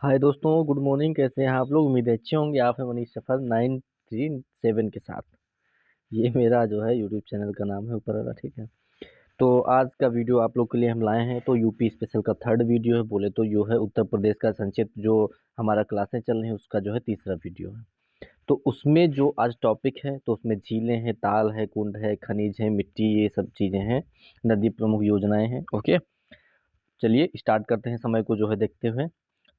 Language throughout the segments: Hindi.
हाय दोस्तों, गुड मॉर्निंग। कैसे हैं आप लोग? उम्मीद है अच्छे होंगे। आप हैं मनीष सफर 937 के साथ। ये मेरा जो है यूट्यूब चैनल का नाम है ऊपर वाला, ठीक है। तो आज का वीडियो आप लोग के लिए हम लाए हैं, तो यूपी स्पेशल का थर्ड वीडियो है। बोले तो जो है उत्तर प्रदेश का संक्षिप्त जो हमारा क्लासें चल रही हैं उसका जो है तीसरा वीडियो है। तो उसमें जो आज टॉपिक है, तो उसमें झीलें हैं, ताल है, कुंड है, खनिज है, मिट्टी, ये सब चीज़ें हैं। नदी प्रमुख योजनाएं हैं। ओके, चलिए स्टार्ट करते हैं समय को जो है देखते हुए।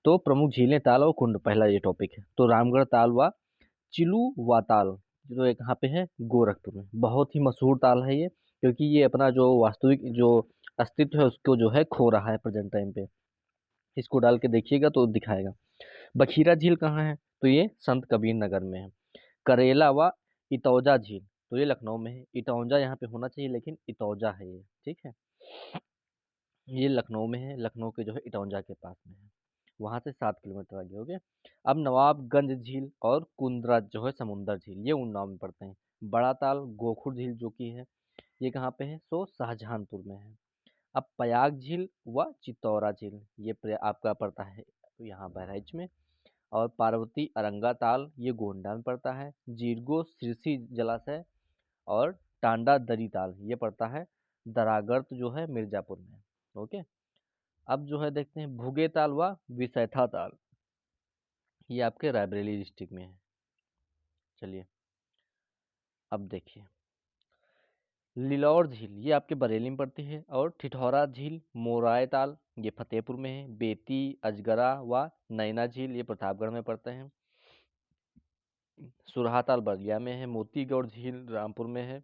तो प्रमुख झीलें, ताल और कुंड, पहला ये टॉपिक है। तो रामगढ़ ताल व चिलुवा ताल जो एक कहाँ पे है, गोरखपुर में। बहुत ही मशहूर ताल है ये, क्योंकि ये अपना जो वास्तविक जो अस्तित्व है उसको जो है खो रहा है प्रेजेंट टाइम पे। इसको डाल के देखिएगा तो दिखाएगा। बखीरा झील कहाँ है? तो ये संत कबीर नगर में है। करेला व इतौजा झील, तो ये लखनऊ में है। इटौंजा यहाँ पे होना चाहिए लेकिन इतौजा है ये, ठीक है। ये लखनऊ में है, लखनऊ के जो है इटौंजा के पास में है। वहाँ से 7 किलोमीटर आगे हो गए। अब नवाबगंज झील और कुंद्रा जो है समुंदर झील, ये उन्नाव में पड़ते हैं। बड़ा ताल गोखुर झील जो कि है, ये कहाँ पे है? सो शाहजहांपुर में है। अब पयाग झील व चित्तौरा झील, ये आपका पड़ता है यहाँ बहराइच में। और पार्वती अरंगा ताल, ये गोंडा में पड़ता है। जीरगो सिरसी जलाशय और टांडा दरी ताल, ये पड़ता है दरागर्त जो है मिर्जापुर में। ओके, अब जो है देखते हैं भुगे ताल व विसैथा ताल, ये आपके रायबरेली डिस्ट्रिक्ट में है। चलिए अब देखिए लिलौर झील, ये आपके बरेली में पड़ती है। और ठिठौरा झील मोराय ताल, ये फतेहपुर में है। बेती अजगरा व नैना झील, ये प्रतापगढ़ में पड़ते हैं। सुरहा ताल बलिया में है। मोतीगौर झील रामपुर में है।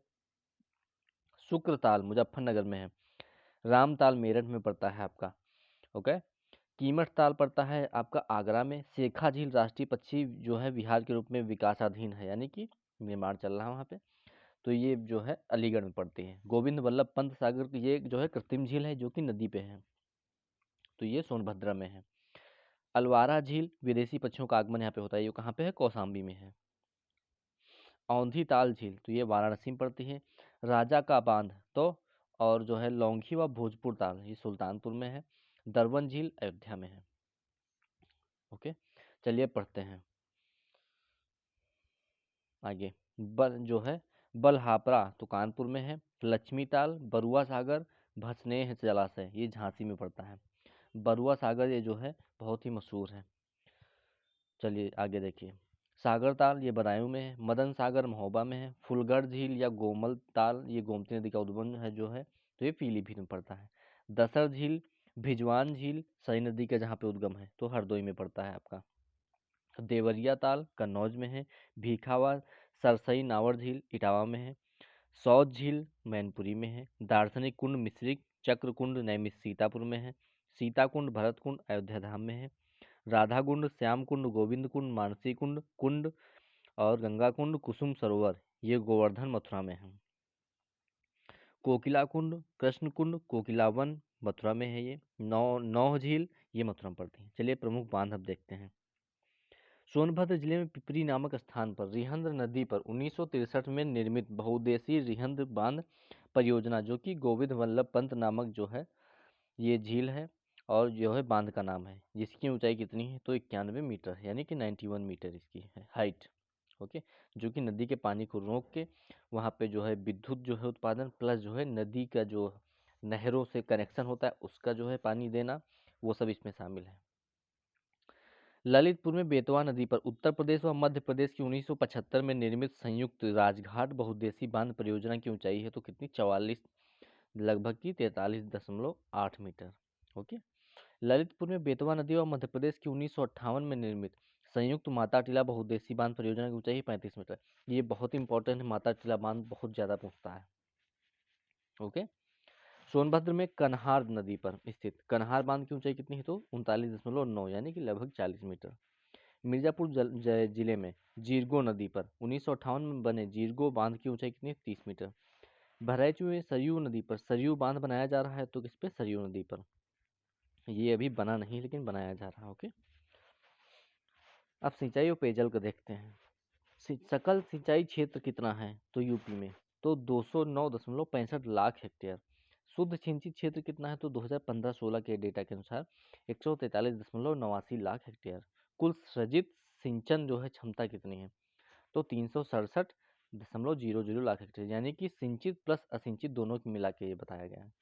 शुक्र ताल मुजफ्फरनगर में है। राम ताल मेरठ में पड़ता है आपका। ओके, कीमठ ताल पड़ता है आपका आगरा में। शेखा झील राष्ट्रीय पक्षी जो है विहार के रूप में विकासाधीन है, यानी कि निर्माण चल रहा है वहाँ पे। तो ये जो है अलीगढ़ में पड़ती है। गोविंद वल्लभ पंत सागर की ये जो है कृत्रिम झील है जो कि नदी पे है, तो ये सोनभद्र में है। अलवारा झील विदेशी पक्षियों का आगमन यहाँ पे होता है, ये कहाँ पे है? कौशाम्बी में है। औंधी ताल झील, तो ये वाराणसी में पड़ती है। राजा का बांध तो और जो है लौंगी व भोजपुर ताल, ये सुल्तानपुर में है। दरवन झील अयोध्या में है। ओके, चलिए पढ़ते हैं आगे। बल जो है बलहापरा तो कानपुर में है। लक्ष्मी ताल बरुआ सागर भसनेह जलाशय, ये झांसी में पड़ता है। बरुआ सागर ये जो है बहुत ही मशहूर है। चलिए आगे देखिए। सागर ताल ये बदायूं में है। मदन सागर महोबा में है। फुलगढ़ झील या गोमल ताल, ये गोमती नदी का उद्गम है जो है, तो ये पीलीभीत में पड़ता है। दसर झील भिजवान झील सई नदी का जहाँ पे उद्गम है, तो हरदोई में पड़ता है आपका। देवरिया ताल कन्नौज में है। भीखावा सरसई नावर झील इटावा में है। सौत झील मैनपुरी में है। दार्शनिक कुंड मिश्रिक चक्रकुंड नैमिष सीतापुर में है। सीताकुंड भरत कुंड अयोध्या धाम में है। राधा कुंड श्याम कुंड गोविंद कुंड मानसी कुंड कुंड और गंगा कुंड कुसुम सरोवर, ये गोवर्धन मथुरा में है। कोकिला कुंड कृष्ण कुंड कोकिलावन मथुरा में है। ये नौ झील, ये मथुरा में पड़ती है। चलिए प्रमुख बांध अब देखते हैं। सोनभद्र जिले में पिपरी नामक स्थान पर रिहंद नदी पर 1963 में निर्मित बहुउद्देशीय रिहंद बांध परियोजना, जो कि गोविंद वल्लभ पंत नामक जो है ये झील है और जो है बांध का नाम है, जिसकी ऊंचाई कितनी है? तो 91 मीटर है, यानी कि 91 मीटर इसकी है हाइट। ओके, जो कि नदी के पानी को रोक के वहाँ पे जो है विद्युत जो है उत्पादन प्लस जो है नदी का जो नहरों से कनेक्शन होता है उसका जो है पानी देना, वो सब इसमें शामिल है। ललितपुर में बेतवा नदी पर उत्तर प्रदेश व मध्य प्रदेश की 1975 में निर्मित संयुक्त राजघाट बहुउद्देशीय बांध परियोजना की ऊंचाई है तो कितनी? 44 लगभग की 43.8 मीटर। ओके, ललितपुर में बेतवा नदी व मध्य प्रदेश की 1958 में निर्मित संयुक्त माता टीला बहुउद्देशीय बांध परियोजना की ऊंचाई 35 मीटर। ये बहुत इंपॉर्टेंट है, माता टीला बांध बहुत ज्यादा पूछता है। ओके, सोनभद्र में कन्हार नदी पर स्थित कन्हार बांध की ऊंचाई कितनी है? तो 39.9, यानी कि लगभग 40 मीटर। मिर्जापुर जिले में जीरगो नदी पर 1958 में बने जीरगो बांध की ऊंचाई कितनी है? 30 मीटर। बहराइच में सरयू नदी पर सरयू बांध बनाया जा रहा है, तो किस पे? सरयू नदी पर। ये अभी बना नहीं लेकिन बनाया जा रहा है। ओके, अब सिंचाई और पेयजल को देखते हैं। सकल सिंचाई क्षेत्र कितना है? तो यूपी में तो 209.65 लाख हेक्टेयर। शुद्ध सिंचित क्षेत्र कितना है, तो 2015-16 के डेटा के अनुसार 143.89 लाख हेक्टेयर। कुल सृजित सिंचन जो है क्षमता कितनी है, तो 367.00 लाख हेक्टेयर, यानी कि सिंचित प्लस असिंचित दोनों को मिला के ये बताया गया है।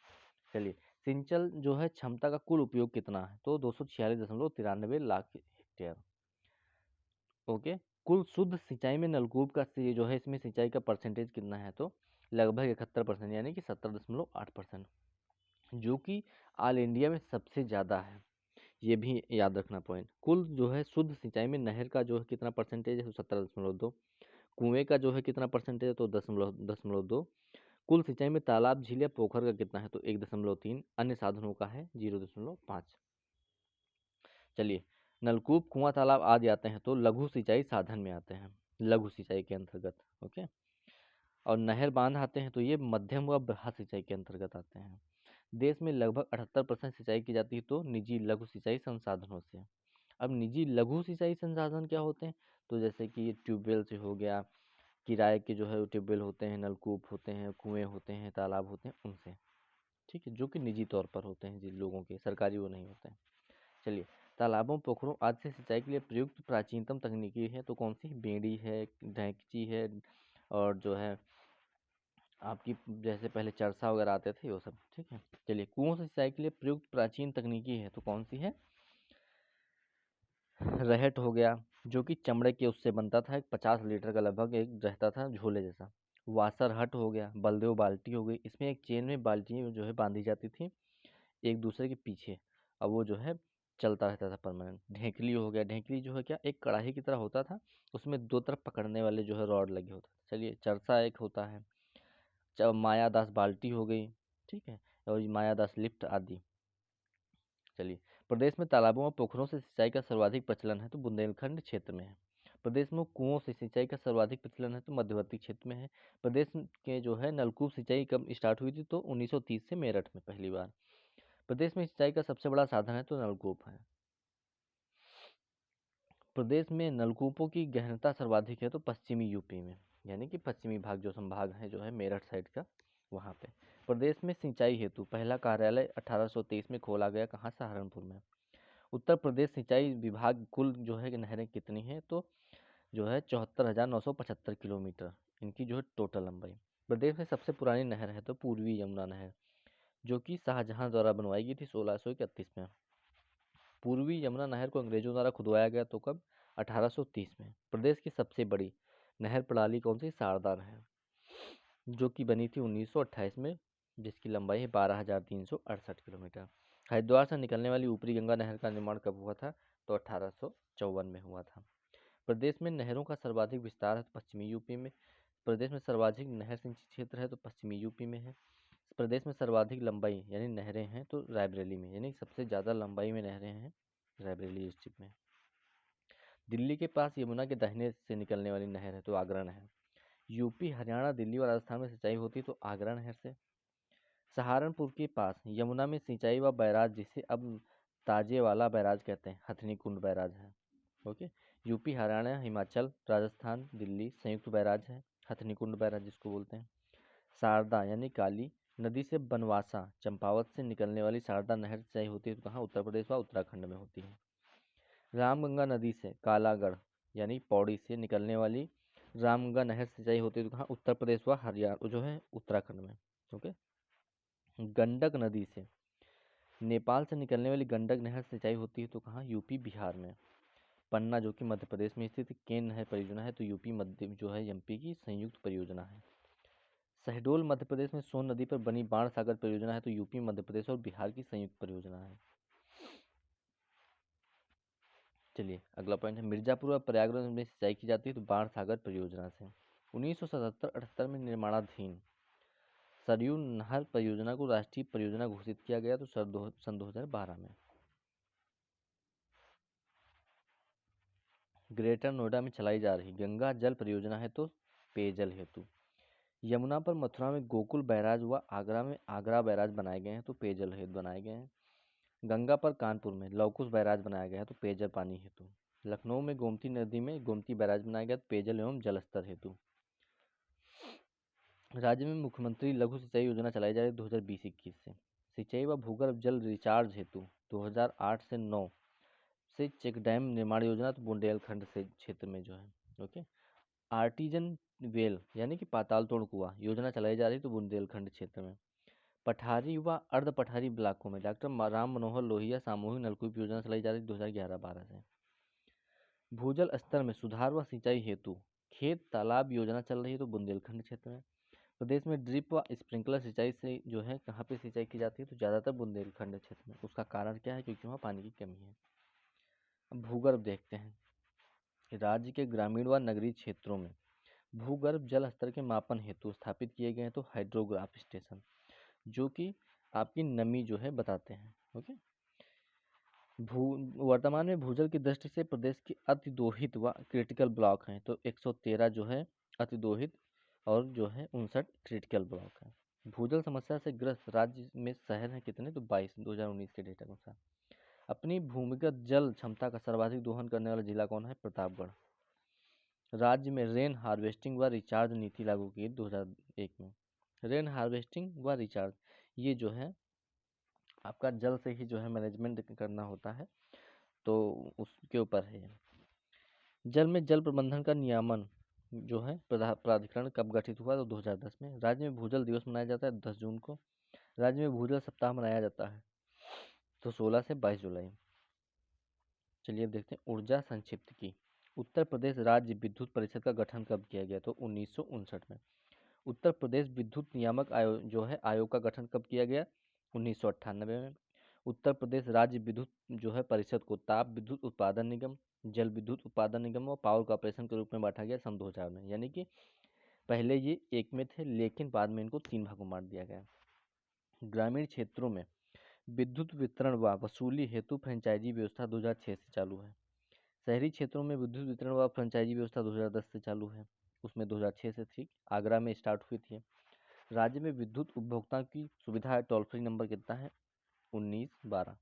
चलिए, सिंचन जो है क्षमता का कुल उपयोग कितना है, तो 246.93 लाख हेक्टेयर। ओके, कुल शुद्ध सिंचाई में नलकूप का जो है इसमें सिंचाई का परसेंटेज कितना है, तो लगभग 71%, यानी कि 70.8%, जो कि ऑल इंडिया में सबसे ज़्यादा है। ये भी याद रखना पॉइंट। कुल जो है शुद्ध सिंचाई में नहर का जो है कितना परसेंटेज है, तो 17.2। कुएं का जो है कितना परसेंटेज है, तो 10.2। कुल सिंचाई में तालाब, झील या पोखर का कितना है, तो 1.3। अन्य साधनों का है 0.5। चलिए, नलकूप, कुआं, तालाब आदि आते हैं तो लघु सिंचाई साधन में आते हैं, लघु सिंचाई के अंतर्गत। ओके, और नहर, बांध आते हैं तो ये मध्यम व बृहद सिंचाई के अंतर्गत आते हैं। देश में लगभग 78% सिंचाई की जाती है तो निजी लघु सिंचाई संसाधनों से। अब निजी लघु सिंचाई संसाधन क्या होते हैं, तो जैसे कि ये ट्यूबवेल से हो गया, किराए के जो है ट्यूबवेल होते हैं, नलकूप होते हैं, कुएं होते हैं, तालाब होते हैं, उनसे। ठीक है, जो कि निजी तौर पर होते हैं, जिन लोगों के, सरकारी वो नहीं होते हैं। चलिए, तालाबों, पोखरों आदि से सिंचाई के लिए प्रयुक्त प्राचीनतम तकनीकी है तो कौन सी, बेड़ी है, ढैंकची है, और जो है आपकी जैसे पहले चरसा वगैरह आते थे वो सब। ठीक है, चलिए, कुओं से सिंचाई के लिए प्रयुक्त प्राचीन तकनीकी है तो कौन सी है, रहट हो गया, जो कि चमड़े के उससे बनता था, एक 50 लीटर का लगभग एक रहता था झोले जैसा। वासर हट हो गया, बलदेव बाल्टी हो गई, इसमें एक चेन में बाल्टी जो है बांधी जाती थी एक दूसरे के पीछे, अब वो जो है चलता रहता था परमानेंट। ढेंकली हो गया, ढेंकली जो है क्या, एक कढ़ाई की तरह होता था, उसमें दो तरफ पकड़ने वाले जो है रॉड लगे होते थे। चलिए, चरसा एक होता है, मायादास बाल्टी हो गई, ठीक है, और मायादास लिफ्ट आदि। चलिए, प्रदेश में तालाबों और पोखरों से सिंचाई का सर्वाधिक प्रचलन है तो बुंदेलखंड क्षेत्र में है। प्रदेश में कुओं से सिंचाई का सर्वाधिक प्रचलन है तो मध्यवर्ती क्षेत्र में है। प्रदेश के जो है नलकूप सिंचाई कब स्टार्ट हुई थी, तो 1930 से मेरठ में पहली बार। प्रदेश में सिंचाई का सबसे बड़ा साधन है तो नलकूप है। प्रदेश में नलकूपों की गहनता सर्वाधिक है तो पश्चिमी यूपी में, यानी कि पश्चिमी भाग जो संभाग है जो है मेरठ साइड का, वहाँ पे। प्रदेश में सिंचाई हेतु पहला कार्यालय 1823 में खोला गया, कहाँ, सहारनपुर में। उत्तर प्रदेश सिंचाई विभाग कुल जो है कि नहरें कितनी हैं, तो जो है 74,975 किलोमीटर, इनकी जो है टोटल लंबाई। प्रदेश में सबसे पुरानी नहर है तो पूर्वी यमुना नहर, जो कि शाहजहां द्वारा बनवाई गई थी 1631 में। पूर्वी यमुना नहर को अंग्रेजों द्वारा खुदवाया गया तो कब, 1830 में। प्रदेश की सबसे बड़ी नहर प्रणाली कौन सी, शारदा नहर, जो कि बनी थी 1928 में, जिसकी लंबाई है 12,368 किलोमीटर। हरिद्वार से निकलने वाली ऊपरी गंगा नहर का निर्माण कब हुआ था, तो 1854 में हुआ था। प्रदेश में नहरों का सर्वाधिक विस्तार है तो पश्चिमी यूपी में। प्रदेश में सर्वाधिक नहर सिंचित क्षेत्र है तो पश्चिमी यूपी में है। प्रदेश में सर्वाधिक लंबाई यानी नहरें हैं तो रायबरेली में, यानी सबसे ज़्यादा लंबाई में नहरें हैं रायबरेली डिस्ट्रिक्ट में। दिल्ली के पास यमुना के दाहिने से निकलने वाली नहर है तो आगरा नहर। यूपी, हरियाणा, दिल्ली और राजस्थान में सिंचाई होती तो आगरा नहर से। सहारनपुर के पास यमुना में सिंचाई व बैराज, जिसे अब ताजेवाला बैराज कहते हैं, हथनी कुंड बैराज है। ओके, यूपी, हरियाणा, हिमाचल, राजस्थान, दिल्ली संयुक्त बैराज है, हथनी कुंड बैराज जिसको बोलते हैं। शारदा यानी काली नदी से बनवासा, चंपावत से निकलने वाली शारदा नहर सिंचाई होती है तो कहाँ, उत्तर प्रदेश व उत्तराखंड में होती है। रामगंगा नदी से कालागढ़ यानी पौड़ी से निकलने वाली रामगंगा नहर सिंचाई होती है तो कहाँ, उत्तर प्रदेश व हरियाणा जो है उत्तराखंड में। ओके, गंडक नदी से नेपाल से निकलने वाली गंडक नहर सिंचाई होती है तो कहाँ, यूपी, बिहार में। पन्ना जो कि मध्य प्रदेश में स्थित केन नहर परियोजना है तो यूपी मध्य जो है एमपी की संयुक्त परियोजना है। शहडोल मध्य प्रदेश में सोन नदी पर बनी बाण सागर परियोजना है तो यूपी, मध्य प्रदेश और बिहार की संयुक्त परियोजना है। चलिए, अगला पॉइंट है, मिर्जापुर और प्रयागराज में सिंचाई की जाती है तो बाण सागर परियोजना से। 1977-78 में निर्माणाधीन सरयू नहर परियोजना को राष्ट्रीय परियोजना घोषित किया गया तो सन 2012 में। ग्रेटर नोएडा में चलाई जा रही गंगा जल परियोजना है तो पेयजल हेतु। यमुना पर मथुरा में गोकुल बैराज व आगरा में आगरा बैराज बनाए गए हैं तो पेयजल हेतु बनाए गए हैं। गंगा पर कानपुर में लवकुश बैराज बनाया गया है तो पेयजल पानी हेतु। लखनऊ में गोमती नदी में गोमती बैराज बनाया गया तो पेयजल एवं जल स्तर हेतु। राज्य में मुख्यमंत्री लघु सिंचाई योजना चलाई जा रही है 2020-21 से। सिंचाई व भूगर्भ जल रिचार्ज हेतु 2008 से 9 से चेक डैम निर्माण योजना तो बुंदेलखंड से क्षेत्र में जो है। ओके। आर्टिजन वेल यानी कि पाताल तोड़ कुआं योजना चलाई जा रही है तो बुंदेलखंड क्षेत्र में। पठारी व अर्ध पठारी ब्लॉकों में डॉक्टर राम मनोहर लोहिया सामूहिक नलकूप योजना चलाई जा रही है 2011-12 से। भूजल स्तर में सुधार व सिंचाई हेतु खेत तालाब योजना चल रही है तो बुंदेलखंड क्षेत्र में। प्रदेश में ड्रिप व स्प्रिंकलर सिंचाई से जो है कहाँ पे सिंचाई की जाती है तो ज़्यादातर बुंदेलखंड क्षेत्र में। उसका कारण क्या है? क्योंकि वहाँ पानी की कमी है। अब भूगर्भ देखते हैं। राज्य के ग्रामीण व नगरीय क्षेत्रों में भूगर्भ जल स्तर के मापन हेतु स्थापित किए गए हैं तो हाइड्रोग्राफ स्टेशन, जो कि आपकी नमी जो है बताते हैं। ओके। वर्तमान में भूजल की दृष्टि से प्रदेश के अतिदोहित व क्रिटिकल ब्लॉक हैं तो 113 जो है अतिदोहित और जो है 59 क्रिटिकल ब्लॉक है। भूजल समस्या से ग्रस्त राज्य में शहर हैं कितने तो 22 2019 के डेटा के अनुसार। अपनी भूमिगत जल क्षमता का सर्वाधिक दोहन करने वाला जिला कौन है? प्रतापगढ़। राज्य में रेन हार्वेस्टिंग व रिचार्ज नीति लागू की 2001 में। रेन हार्वेस्टिंग व रिचार्ज ये जो है आपका जल से ही जो है मैनेजमेंट करना होता है तो उसके ऊपर है। जल में जल प्रबंधन का नियामन जो है प्राधिकरण कब गठित हुआ तो 2010 में। राज्य में भूजल दिवस मनाया जाता है 10 जून को। राज्य में भूजल सप्ताह मनाया जाता है तो 16 से 22 जुलाई। चलिए अब देखते हैं ऊर्जा संक्षिप्त की। उत्तर प्रदेश राज्य विद्युत परिषद का गठन कब किया गया तो 1959 में। उत्तर प्रदेश विद्युत नियामक आयोग जो है आयोग का गठन कब किया गया? 1998 में। उत्तर प्रदेश राज्य विद्युत जो है परिषद को ताप विद्युत उत्पादन निगम, जल विद्युत उत्पादन निगम और पावर कॉर्पोरेशन के रूप में बांटा गया सन 2000 में। यानी कि पहले ये एक में थे लेकिन बाद में इनको 3 भागों में बांट दिया गया। ग्रामीण क्षेत्रों में विद्युत वितरण व वसूली हेतु फ्रेंचाइजी व्यवस्था 2006 से चालू है। शहरी क्षेत्रों में विद्युत वितरण व फ्रेंचाइजी व्यवस्था 2010 से चालू है, उसमें 2006 से थी, आगरा में स्टार्ट हुई थी। राज्य में विद्युत उपभोक्ता की सुविधा है, टोल फ्री नंबर कितना है? 1912।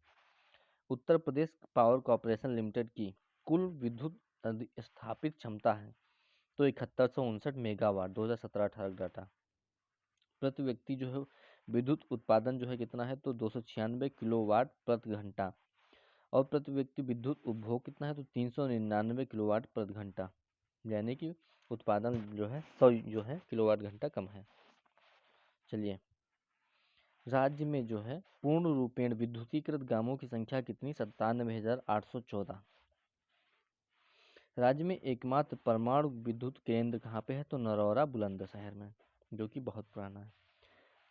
Uttar Pradesh power corporation limited की कुल विद्युत स्थापित क्षमता है तो 7159 मेगावाट 2017-18 डाटा। प्रति व्यक्ति जो है विद्युत उत्पादन जो है कितना है तो 296 किलोवाट प्रति घंटा और प्रति व्यक्ति विद्युत उपभोग कितना है तो 399 किलोवाट प्रति घंटा। यानी कि उत्पादन जो है 100 जो है किलोवाट घंटा कम है। चलिए राज्य में जो है पूर्ण रूपेण विद्युतीकृत गांवों की संख्या कितनी? 97,814। राज्य में एकमात्र परमाणु विद्युत केंद्र कहाँ पे है तो नरौरा बुलंदशहर में, जो कि बहुत पुराना है।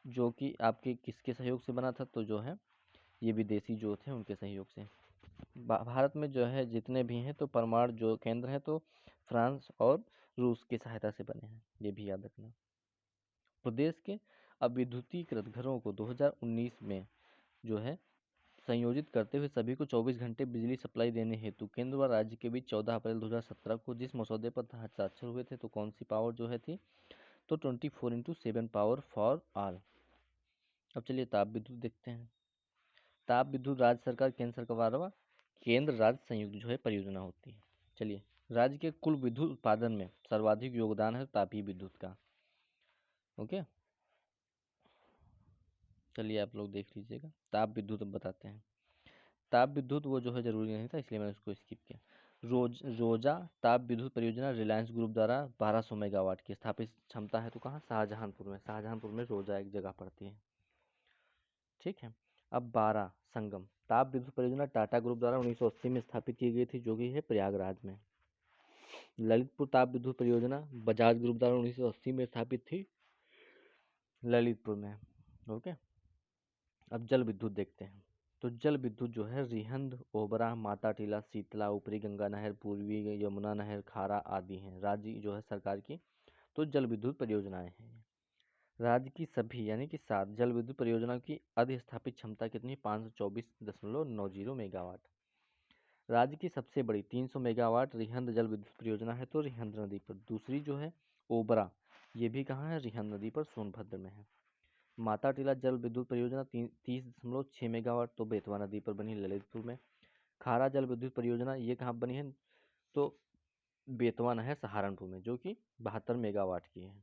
जो कि आपके किसके सहयोग से बना था तो जो है ये विदेशी जो थे उनके सहयोग से। भारत में जो है जितने भी हैं तो परमाणु जो केंद्र है तो फ्रांस और रूस की सहायता से बने हैं, ये भी याद रखना। प्रदेश के अविद्युतीकृत घरों को 2019 में जो है संयोजित करते हुए सभी को 24 घंटे बिजली सप्लाई देने हेतु केंद्र व राज्य के बीच 14 अप्रैल 2017 को जिस मसौदे पर हस्ताक्षर हुए थे तो कौन सी पावर जो है थी तो 24/7 पावर फॉर ऑल। अब चलिए ताप विद्युत देखते हैं। ताप विद्युत राज्य सरकार केंद्र सरकार व केंद्र राज्य संयुक्त जो है परियोजना होती है। चलिए राज्य के कुल विद्युत उत्पादन में सर्वाधिक योगदान है तापीय विद्युत का। ओके, चलिए आप लोग देख लीजिएगा। ताप विद्युत अब बताते हैं। ताप विद्युत वो जो है जरूरी नहीं था इसलिए मैंने उसको स्किप किया। रोजा ताप विद्युत परियोजना रिलायंस ग्रुप द्वारा 1200 मेगावाट की स्थापित क्षमता है तो कहाँ? शाहजहांपुर में। शाहजहांपुर में रोजा एक जगह पड़ती है। ठीक है। अब 12 संगम ताप विद्युत परियोजना टाटा ग्रुप द्वारा 1980 में स्थापित की गई थी जो कि है प्रयागराज में। ललितपुर ताप विद्युत परियोजना बजाज ग्रुप द्वारा 1980 में स्थापित थी ललितपुर में। ओके, अब जल विद्युत देखते हैं। तो जल विद्युत जो है रिहंद, ओबरा, माता टीला, शीतला, ऊपरी गंगा नहर, पूर्वी यमुना नहर, खारा आदि हैं राज्य जो है सरकार की तो जल विद्युत परियोजनाएं हैं। राज्य की सभी यानी कि 7 जल विद्युत परियोजनाओं की अधिस्थापित क्षमता कितनी? 524.90 मेगावाट। राज्य की सबसे बड़ी 300 मेगावाट रिहंद जल विद्युत परियोजना है तो रिहंद नदी पर। दूसरी जो है ओबरा, ये भी कहाँ है? रिहंद नदी पर, सोनभद्र में है। माता टीला जल विद्युत परियोजना 30.6 मेगावाट तो बेतवा नदी पर बनी ललितपुर में। खारा जल विद्युत परियोजना ये कहाँ बनी है तो बेतवा नहर सहारनपुर में, जो कि 72 मेगावाट की है।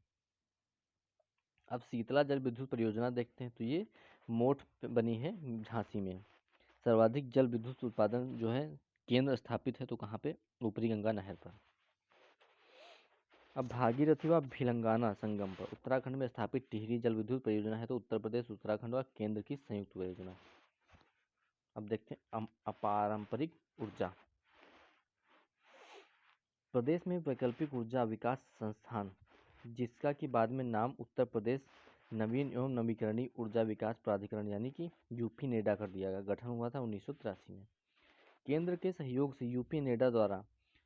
अब शीतला जल विद्युत परियोजना देखते हैं, तो ये मोट पे बनी है झांसी में। सर्वाधिक जल विद्युत उत्पादन जो है केंद्र स्थापित है तो कहाँ पे, ऊपरी गंगा नहर पर। अब भागीरथी व भिलंगाना संगम पर उत्तराखंड में स्थापित टिहरी जल विद्युत परियोजना है तो उत्तर प्रदेश, उत्तराखंड और केंद्र की संयुक्त परियोजना। अब देखते हैं अपारंपरिक ऊर्जा। प्रदेश में वैकल्पिक ऊर्जा विकास संस्थान, जिसका कि बाद में नाम उत्तर प्रदेश नवीन एवं नवीकरणीय ऊर्जा विकास प्राधिकरण यानी कि यूपी नेडा कर दिया गया, गठन हुआ था 1983 में। केंद्र के सहयोग से यूपी नेडा द्वारा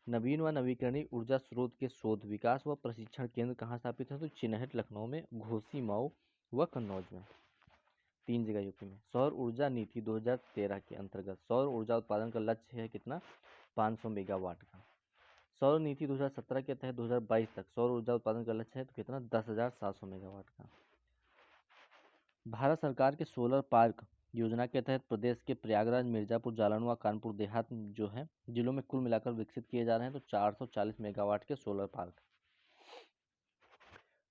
नवीन व नवीकरणीय ऊर्जा स्रोत के शोध, विकास व प्रशिक्षण केंद्र कहाँ स्थापित है, तो चिनहट, लखनऊ में, घोसी, मऊ व कन्नौज में, 3 जगह यूपी में। सौर ऊर्जा नीति 2013 के अंतर्गत सौर ऊर्जा उत्पादन का लक्ष्य है कितना, 500 मेगावाट का। सौर नीति 2017 के तहत 2022 तक सौर ऊर्जा उत्पादन का लक्ष्य है तो कितना, 10,700 मेगावाट का। भारत सरकार के सोलर पार्क योजना के तहत प्रदेश के प्रयागराज, मिर्जापुर, जालौन व कानपुर देहात जो है जिलों में कुल मिलाकर विकसित किए जा रहे हैं तो 440 मेगावाट के सोलर पार्क।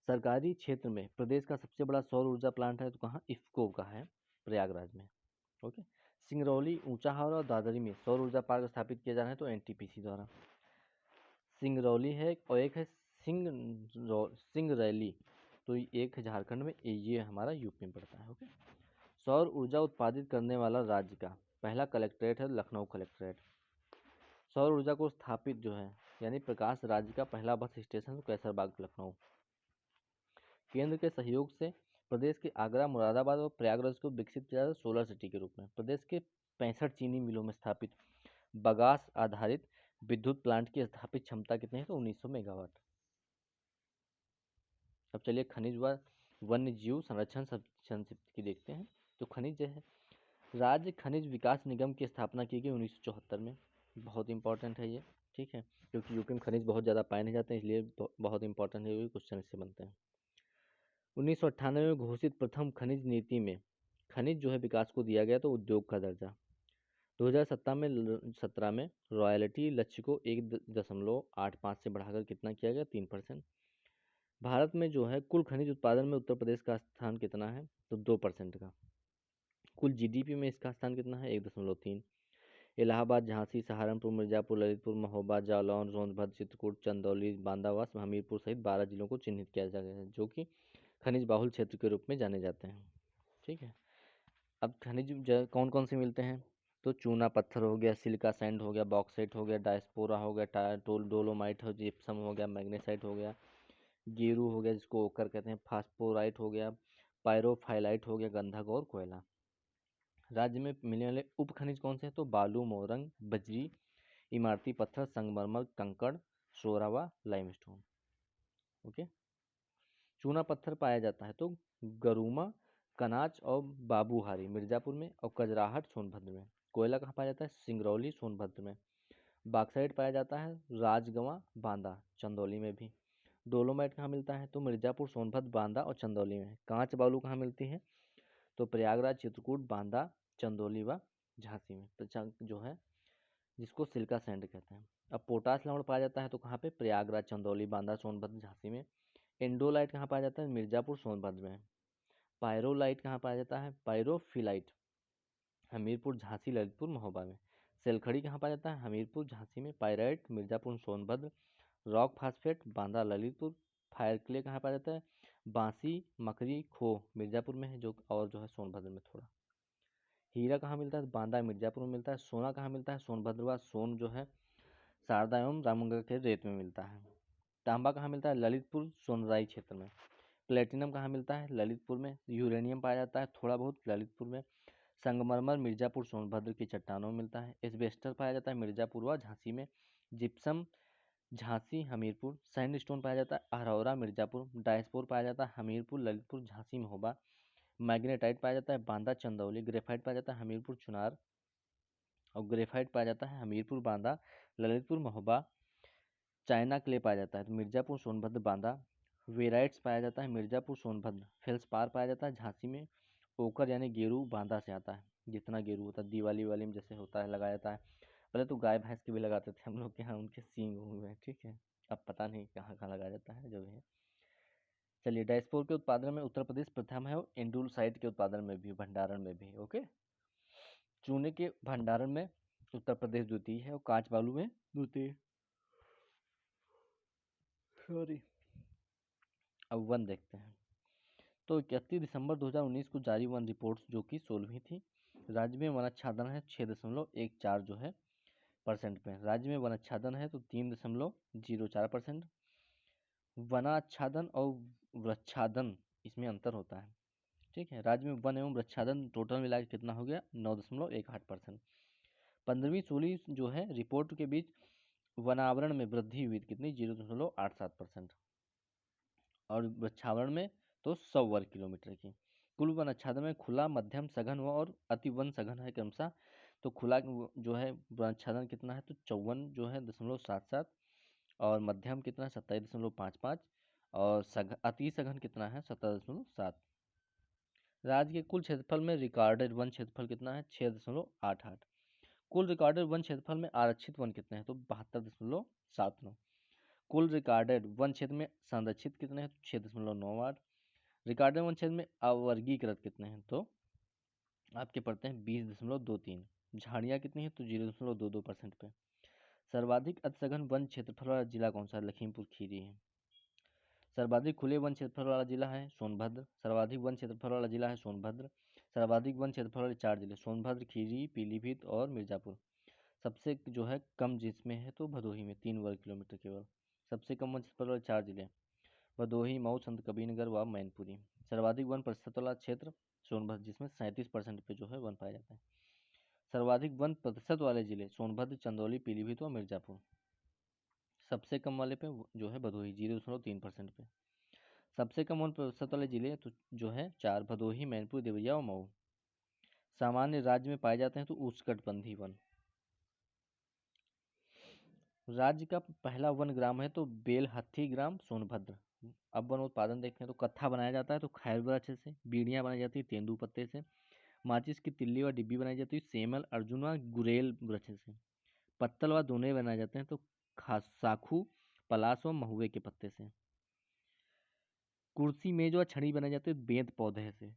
सरकारी क्षेत्र में प्रदेश का सबसे बड़ा सौर ऊर्जा प्लांट है तो कहाँ, इफ्को का है, प्रयागराज में। ओके। सिंगरौली, ऊंचाहार और दादरी में सौर ऊर्जा पार्क स्थापित किए जा रहे हैं तो एनटीपीसी द्वारा। सिंगरौली है और एक है सिंगरैली, तो एक है झारखंड में, ये हमारा यूपी में पड़ता है। ओके। सौर ऊर्जा उत्पादित करने वाला राज्य का पहला कलेक्ट्रेट है लखनऊ कलेक्ट्रेट। सौर ऊर्जा को स्थापित जो है यानी प्रकाश राज्य का पहला बस स्टेशन तो कैसरबाग, लखनऊ। केंद्र के सहयोग से प्रदेश के आगरा, मुरादाबाद और प्रयागराज को विकसित किया सोलर सिटी के रूप में। प्रदेश के 65 चीनी मिलों में स्थापित बगास आधारित विद्युत प्लांट की स्थापित क्षमता कितनी है, तो 1900 मेगावाट। अब चलिए खनिज व वन्य जीव संरक्षण संक्षिप्त की देखते हैं। तो खनिज है, राज्य खनिज विकास निगम की स्थापना की गई 1974 में। बहुत इंपॉर्टेंट है ये, ठीक है, क्योंकि यूपी में खनिज बहुत ज़्यादा पाए नहीं जाते हैं, इसलिए बहुत इंपॉर्टेंट है, ये क्वेश्चन इससे बनते हैं। 1998 में घोषित प्रथम खनिज नीति में खनिज जो है विकास को दिया गया तो उद्योग का दर्जा। 2017 में रॉयल्टी लक्ष्य को 1.85 से बढ़ाकर कितना किया गया, 3%। भारत में जो है कुल खनिज उत्पादन में उत्तर प्रदेश का स्थान कितना है, तो 2% का। कुल जीडीपी में इसका स्थान कितना है, 1.3। इलाहाबाद, झांसी, सहारनपुर, मिर्जापुर, ललितपुर, महोबा, जालौन, सोनभद्र, चित्रकूट, चंदौली, बांदा व हमीरपुर सहित 12 जिलों को चिन्हित किया गया है जो कि खनिज बाहुल क्षेत्र के रूप में जाने जाते हैं, ठीक है। अब खनिज कौन कौन से मिलते हैं, तो चूना पत्थर हो गया, सिलिका सैंड हो गया, बॉक्साइट हो गया, डायस्पोरा हो गया, डोलोमाइट हो, जिप्सम हो गया, मैग्नेसाइट हो गया, गेरू हो गया जिसको ओकर कहते हैं, फास्फोराइट हो गया, पायरोफाइलाइट हो गया, गंधक और कोयला। राज्य में मिलने वाले उप खनिज कौन से हैं, तो बालू, मोरंग, बजरी, इमारती पत्थर, संगमरमर, कंकड़, सोरा व लाइमस्टोन। ओके। चूना पत्थर पाया जाता है तो गरुमा, कनाच और बाबूहारी मिर्जापुर में और कजराहट सोनभद्र में। कोयला कहाँ पाया जाता है, सिंगरौली, सोनभद्र में। बॉक्साइट पाया जाता है राजगंवा, बांदा, चंदौली में भी। डोलोमाइट कहाँ मिलता है, तो मिर्जापुर, सोनभद्र, बांदा और चंदौली में। कांच बालू कहाँ मिलती है, तो प्रयागराज, चित्रकूट, बांदा, चंदौली व झांसी में, तो जो है जिसको सिल्का सैंड कहते हैं। अब पोटास लवण पाया जाता है तो कहाँ पे, प्रयागराज, चंदौली, बांदा, सोनभद्र, झांसी में। एंडोलाइट कहाँ पाया जाता है, मिर्जापुर, सोनभद्र में। पायरोलाइट कहाँ पाया जाता है, पायरोफिलाइट, हमीरपुर, झांसी, ललितपुर, महोबा में। सेलखड़ी कहाँ पाया जाता है, हमीरपुर, झांसी में। Pyrite, Mirzapur, Sonbhadra. Rock phosphate, Banda, Lalitpur. Fire clay कहाँ पाया जाता है, बांसी, मकरी, खो मिर्जापुर में है जो, और जो है सोनभद्र में थोड़ा। हीरा कहाँ मिलता है, बांदा, मिर्जापुर में मिलता है। सोना कहाँ मिलता है, सोनभद्र व सोन जो है शारदा एवं रामगंगा के रेत में मिलता है। तांबा कहाँ मिलता है, ललितपुर, सोनराई क्षेत्र में। प्लेटिनम कहाँ मिलता है, ललितपुर में। यूरेनियम पाया जाता है थोड़ा बहुत ललितपुर में। संगमरमर मिर्जापुर, सोनभद्र की चट्टानों में मिलता है। एस्बेस्टर पाया जाता है मिर्जापुर व झांसी में। जिप्सम झांसी, हमीरपुर। सैंडस्टोन पाया जाता है अहरौरा, मिर्जापुर। डायस्पोर पाया जाता है हमीरपुर, ललितपुर, झांसी, महोबा। मैग्नेटाइट पाया जाता है बांदा, चंदौली। ग्रेफाइट पाया जाता है हमीरपुर, चुनार और ग्रेफाइट पाया जाता है हमीरपुर, बांदा, ललितपुर, महोबा। चाइना क्ले पाया जाता है तो मिर्जापुर, सोनभद्र, बांदा। वेराइट्स पाया जाता है मिर्जापुर, सोनभद्र। फेल्सपार पाया जाता है झांसी में। ओकर यानी गेरू बांदा से आता है, जितना गेरू होता है दिवाली वाली में जैसे होता है लगाया जाता है। पहले तो गाय भैंस के भी लगाते थे हम लोग के यहाँ, उनके सींग हुए हैं, ठीक है। अब पता नहीं कहाँ कहाँ लगाया जाता है, जो भी है। चलिए, डैशपोर के उत्पादन में उत्तर प्रदेश प्रथम है और एंडूलसाइट के उत्पादन में भी, भंडारण में भी। ओके, चूने के भंडारण में उत्तर प्रदेश द्वितीय है और कांच बालू में द्वितीय। सॉरी, अब वन देखते हैं। तो 31 दिसंबर 2019 को जारी वन रिपोर्ट्स जो कि 16वीं थी। राज्य में वनाच्छादन है 6.14 जो है % पे। राज्य में वनाच्छादन है तो 3.04%। वनाच्छादन और वृक्षादन इसमें अंतर होता है, ठीक है। राज्य में वन एवं वृक्षादन टोटल मिला के कितना हो गया, 9.18%। 15वीं 16वीं जो है रिपोर्ट के बीच वनावरण में वृद्धि हुई कितनी, 0.87%। और वृक्षावरण में तो 100 वर्ग किलोमीटर की। कुल वन आच्छादन में खुला, मध्यम, सघन और अति वन सघन है क्रमशः। तो खुला जो है वन आच्छादन कितना है, तो 54 जो है 0.77, और मध्यम कितना है 27.55, और अति सघन कितना है 17.7। राज्य के कुल क्षेत्रफल में रिकॉर्डेड वन क्षेत्रफल कितना है, 6.88। कुल रिकॉर्डेड वन क्षेत्रफल में आरक्षित वन कितने हैं, तो 72.79। कुल रिकॉर्डेड वन क्षेत्र में संरक्षित कितने हैं, तो 6.98। रिकॉर्डेड वन क्षेत्र में अवर्गीकृत कितने हैं, तो आपके पड़ते हैं 20.23। झाड़ियाँ कितनी है, तो 0.22% पे। सर्वाधिक अतिसघन वन क्षेत्रफल वाला जिला कौन सा है, लखीमपुर खीरी है। सर्वाधिक खुले वन क्षेत्रफल वाला जिला है सोनभद्र। सर्वाधिक वन क्षेत्रफल वाला जिला है सोनभद्र। सर्वाधिक वन क्षेत्रफल वाले 4 जिले सोनभद्र, खीरी, पीलीभीत और मिर्जापुर। सबसे जो है कम जिसमें है तो भदोही में 3 वर्ग किलोमीटर केवल। सबसे कम वन क्षेत्रफल वाले 4 जिले भदोही, मऊ, संत कबीरनगर व मैनपुरी। सर्वाधिक वन प्रतिशत वाला क्षेत्र सोनभद्र जिसमें 37% पे जो है वन पाया जाता है। सर्वाधिक वन प्रतिशत वाले जिले सोनभद्र, चंदौली, पीलीभीत व मिर्जापुर। सबसे कम वाले पे जो है भदोही 0.3% पे। सबसे कम वन प्रतिशत वाले जिले तो जो है 4 भदोही, मैनपुर, देवरिया और मऊ। सामान्य राज्य में पाए जाते हैं तो उष्णकटिबंधीय वन। राज्य का पहला वन ग्राम है तो बेलहत्थी ग्राम सोनभद्र। अब वन उत्पादन देखते हैं तो कत्था बनाया जाता है तो खैर वृक्ष से। बीड़ियाँ बनाई जाती है तेंदू पत्ते से। माचिस की तिल्ली व डिब्बी बनाई जाती है सेमल, अर्जुन व गुरेल वृक्ष से। पत्तल व दोने बनाए जाते हैं तो साखू, पलाश व महुए के पत्ते से। कुर्सी, मेज व छड़ी बनाई जाती है बेंत पौधे से।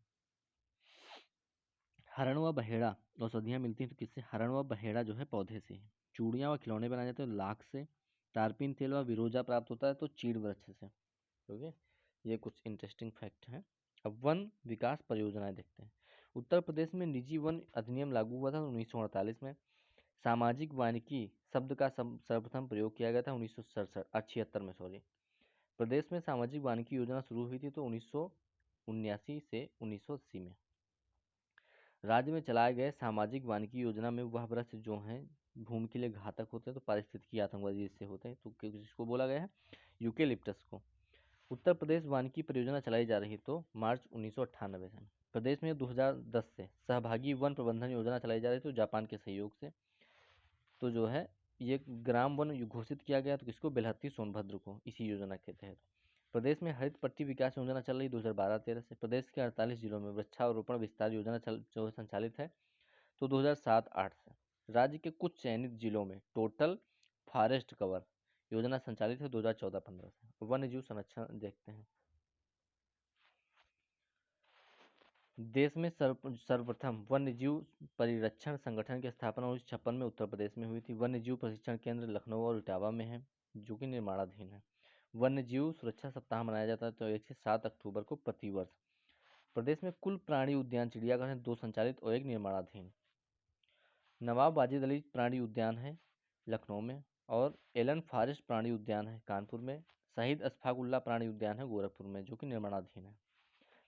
हरण व बहेड़ा औषधियाँ मिलती हैं तो किससे, हरण व बहेड़ा जो है पौधे से। चूड़ियाँ व खिलौने बनाए जाते हैं लाख से। तारपीन तेल व विरोजा प्राप्त होता है तो चीड़ वृक्ष से। ओके, ये कुछ इंटरेस्टिंग फैक्ट हैं। अब वन विकास परियोजनाएं देखते हैं। उत्तर प्रदेश में निजी वन अधिनियम लागू हुआ था 1948 में। सामाजिक वानिकी शब्द का सर्वप्रथम प्रयोग किया गया था 1967 में, सॉरी। प्रदेश में सामाजिक वानिकी योजना शुरू हुई थी तो 1979 से 1980 में। राज्य में चलाए गए सामाजिक वानिकी योजना में वह वृक्ष जो हैं भूमि के लिए घातक होते हैं तो पारिस्थितिकी आतंकवादी जिससे होते हैं तो किसको बोला गया है, यूकेलिप्टस को। उत्तर प्रदेश वानिकी परियोजना चलाई जा रही तो मार्च 1998 से। प्रदेश में 2010 से सहभागी वन प्रबंधन योजना चलाई जा रही तो जापान के सहयोग से। तो जो है ये ग्राम वन घोषित किया गया तो किसको, बेलहत्थी सोनभद्र को, इसी योजना के तहत। प्रदेश में हरित पट्टी विकास योजना चल रही 2012-13 से। प्रदेश के 48 जिलों में वृक्षारोपण विस्तार योजना जो संचालित है तो 2007-8 से। राज्य के कुछ चयनित जिलों में टोटल फॉरेस्ट कवर योजना संचालित है 2014-15 से। वन्य जीव संरक्षण देखते हैं। देश में सर्वप्रथम वन्य जीव परिरक्षण संगठन की स्थापना 1956 में उत्तर प्रदेश में हुई थी। वन्य जीव प्रशिक्षण केंद्र लखनऊ और इटावा में है जो कि निर्माणाधीन है। वन्य जीव सुरक्षा सप्ताह मनाया जाता है तो 1 से 7 अक्टूबर को प्रतिवर्ष। प्रदेश में कुल प्राणी उद्यान चिड़ियाघर हैं 2 संचालित और 1 निर्माणाधीन। नवाब वाजिद अली प्राणी उद्यान है लखनऊ में, और एलन फॉरेस्ट प्राणी उद्यान है कानपुर में। शहीद अशफाकुल्ला प्राणी उद्यान है गोरखपुर में जो कि निर्माणाधीन है।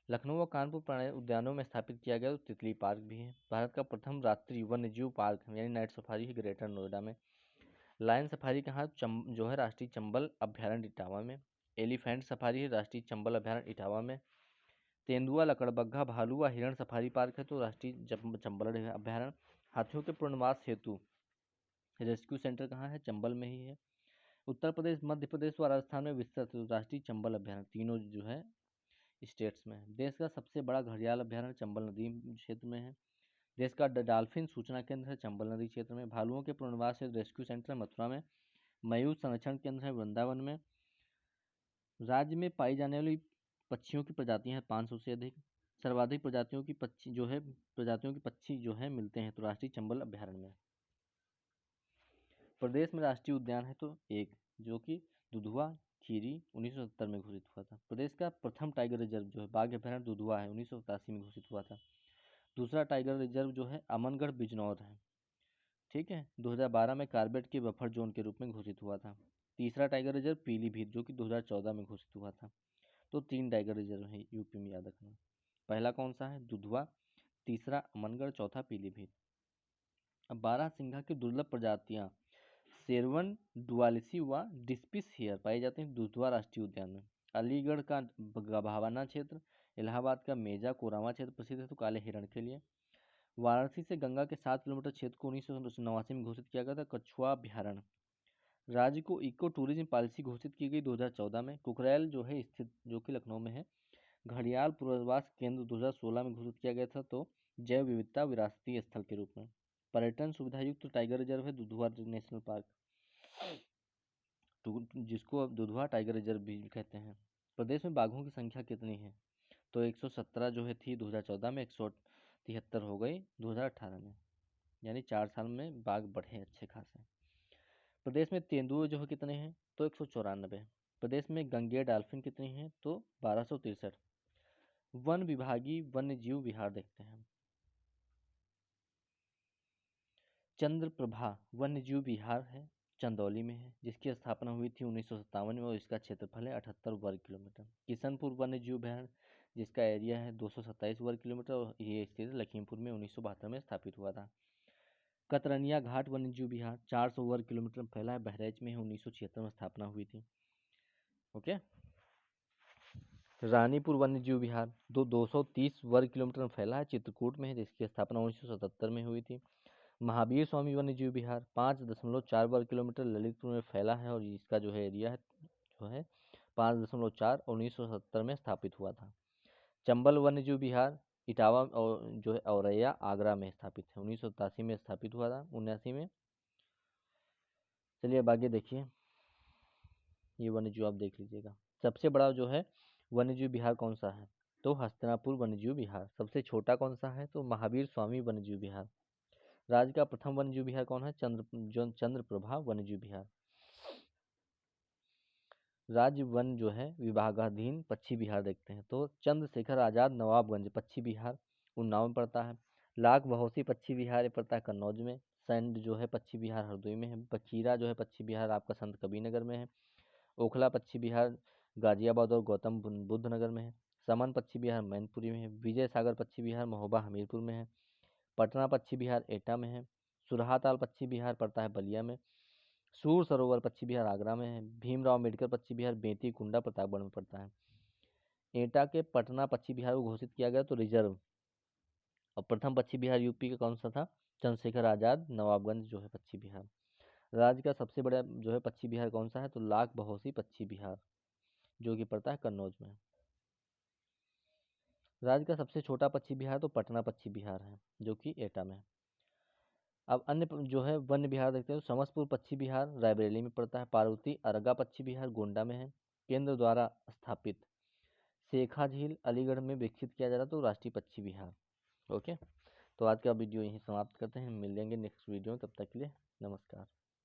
लखनऊ और कानपुर प्राणी उद्यानों में स्थापित किया गया तो तितली पार्क भी है। भारत का प्रथम रात्रि वन्यजीव पार्क यानी नाइट सफारी है ग्रेटर नोएडा में। लायन सफारी कहाँ, जो है राष्ट्रीय चंबल अभ्यारण्य इटावा में। एलिफेंट सफारी है राष्ट्रीय चंबल अभ्यारण्य इटावा में। तेंदुआ, लकड़बग्घा, भालू व हिरण सफारी पार्क है तो राष्ट्रीय चंबल अभ्यारण्य। हाथियों के पुनर्वास हेतु रेस्क्यू सेंटर कहाँ है, चंबल में ही है। उत्तर प्रदेश, मध्य प्रदेश व राजस्थान में विस्तृत राष्ट्रीय चंबल अभ्यारण्य तीनों जो है स्टेट्स में है। देश का सबसे बड़ा घड़ियाल अभ्यारण्य चंबल नदी क्षेत्र में है। देश का डॉल्फिन सूचना केंद्र है चंबल नदी क्षेत्र में। भालुओं के पुनर्वास हेतु रेस्क्यू सेंटर है मथुरा में। मयूर संरक्षण केंद्र है वृंदावन में। राज्य में पाई जाने वाली पक्षियों की प्रजातियां हैं 500 से अधिक। सर्वाधिक प्रजातियों की पक्षी जो है मिलते हैं तो राष्ट्रीय चंबल अभ्यारण्य में। प्रदेश में राष्ट्रीय उद्यान है तो एक, जो कि दुधवा खीरी 1970 में घोषित हुआ था। प्रदेश का प्रथम टाइगर रिजर्व जो है बाघ अभ्यारण्य दुधवा है, 1987 में घोषित हुआ था। दूसरा टाइगर रिजर्व जो है अमनगढ़ बिजनौर है, ठीक है, 2012 में कार्बेट के बफर जोन के रूप में घोषित हुआ था। तीसरा टाइगर रिजर्व पीलीभीत जो कि 2014 में घोषित हुआ था। तो 3 टाइगर रिजर्व है यूपी में, याद रखना। पहला कौन सा है? दुधवा, तीसरा अमनगढ़, चौथा पीलीभीत। अब बारहसिंघा की दुर्लभ प्रजातियां शेरवन, डुआलिसी व डिस्पिस हेयर पाई जाती हैं दुधवा राष्ट्रीय उद्यान में। अलीगढ़ का भावाना क्षेत्र, इलाहाबाद का मेजा कोरामा क्षेत्र प्रसिद्ध है तो काले हिरण के लिए। वाराणसी से गंगा के 7 किलोमीटर क्षेत्र को 1989 में घोषित किया गया था कछुआ अभ्यारण्य। राज्य को इको टूरिज्म पॉलिसी घोषित की गई 2014 में। कुकरेल जो है स्थित, जो कि लखनऊ में है। घड़ियाल पुनर्वास केंद्र 2016 में घोषित किया गया था तो जैव विविधता विरासतीय स्थल के रूप में। पर्यटन सुविधा युक्त टाइगर रिजर्व है दुधवा नेशनल पार्क, जिसको अब दुधवा टाइगर रिजर्व भी कहते हैं। प्रदेश में बाघों की संख्या कितनी है? तो 117 जो है थी 2014 में, 173 हो गई 2018 में, यानी 4 साल में बाघ बढ़े अच्छे खासे। प्रदेश में तेंदुए जो है कितने हैं? तो 194। प्रदेश में गंगेय डॉल्फिन कितनी हैं? तो 1263। वन विभागीय वन्य जीव विहार देखते हैं। चंद्रप्रभा वन्य जीव विहार है, चंदौली में है, जिसकी स्थापना हुई थी 1957 में और इसका क्षेत्रफल है 78 वर्ग किलोमीटर। किशनपुर वन्य जीव अभ्यारण्य, जिसका एरिया है 227 वर्ग किलोमीटर और ये स्थित लखीमपुर में 1972 में स्थापित हुआ था। कतरनिया घाट वन्यजीव विहार 400 वर्ग किलोमीटर फैला है, बहराइच में है, 1976 में स्थापना हुई थी। ओके। रानीपुर वन्यजीव विहार 230 वर्ग किलोमीटर में फैला है, चित्रकूट में है, जिसकी स्थापना 1977 में हुई थी। महावीर स्वामी वन्यजीव विहार 5.4 वर्ग किलोमीटर ललितपुर में फैला है और इसका जो है एरिया है जो है 5.4 और 1970 में स्थापित हुआ था। चंबल वन्यजीव विहार इटावा और जो है औरैया आगरा में स्थापित है, 1987 में स्थापित हुआ था, 79 में। चलिए अब आगे देखिए, ये वन्यजीव आप देख लीजिएगा। सबसे बड़ा जो है वन्यजीव विहार कौन सा है? तो हस्तिनापुर वन्यजीव विहार। सबसे छोटा कौन सा है? तो महावीर स्वामी वन्यजीव विहार। राज्य का प्रथम वन्यजीव विहार कौन है? चंद्रप्रभा वन्यजीव विहार। राज्य वन जो है विभागाधीन पक्षी विहार देखते हैं तो चंद्रशेखर आजाद नवाबगंज पक्षी विहार उन्नाव में पड़ता है। लाख बहोसी पक्षी विहार पड़ता है कन्नौज में। सैंड जो है पक्षी विहार हरदोई में है। बखीरा जो है पक्षी विहार आपका संत कबीरनगर में है। ओखला पक्षी विहार गाजियाबाद और गौतम बुद्ध नगर में है। समन पक्षी विहार मैनपुरी में है। विजय सागर पक्षी विहार महोबा हमीरपुर में है। पटना पक्षी विहार एटा में है। सुरहाताल पक्षी विहार पड़ता है बलिया में। सूर सरोवर पक्षी विहार आगरा में है। भीमराव अम्बेडकर पक्षी विहार बेंती कुंडा प्रतापगढ़ में पड़ता है। एटा के पटना पक्षी विहार को घोषित किया गया तो रिजर्व। और प्रथम पक्षी विहार यूपी का कौन सा था? चंद्रशेखर आजाद नवाबगंज जो है पक्षी विहार। राज्य का सबसे बड़ा जो है पक्षी विहार कौन सा है? तो लाख बहोसी पक्षी विहार जो कि पड़ता है कन्नौज में। राज्य का सबसे छोटा पक्षी विहार तो पटना पक्षी विहार है जो कि एटा में। अब अन्य जो है वन्य विहार देखते हैं तो समस्तपुर पक्षी विहार रायबरेली में पड़ता है। पार्वती अरगा पक्षी विहार गोंडा में है। केंद्र द्वारा स्थापित शेखा झील अलीगढ़ में विकसित किया जा रहा तो राष्ट्रीय पक्षी विहार। ओके, तो आज का वीडियो यहीं समाप्त करते हैं, मिल लेंगे नेक्स्ट वीडियो में, तब तक के लिए नमस्कार।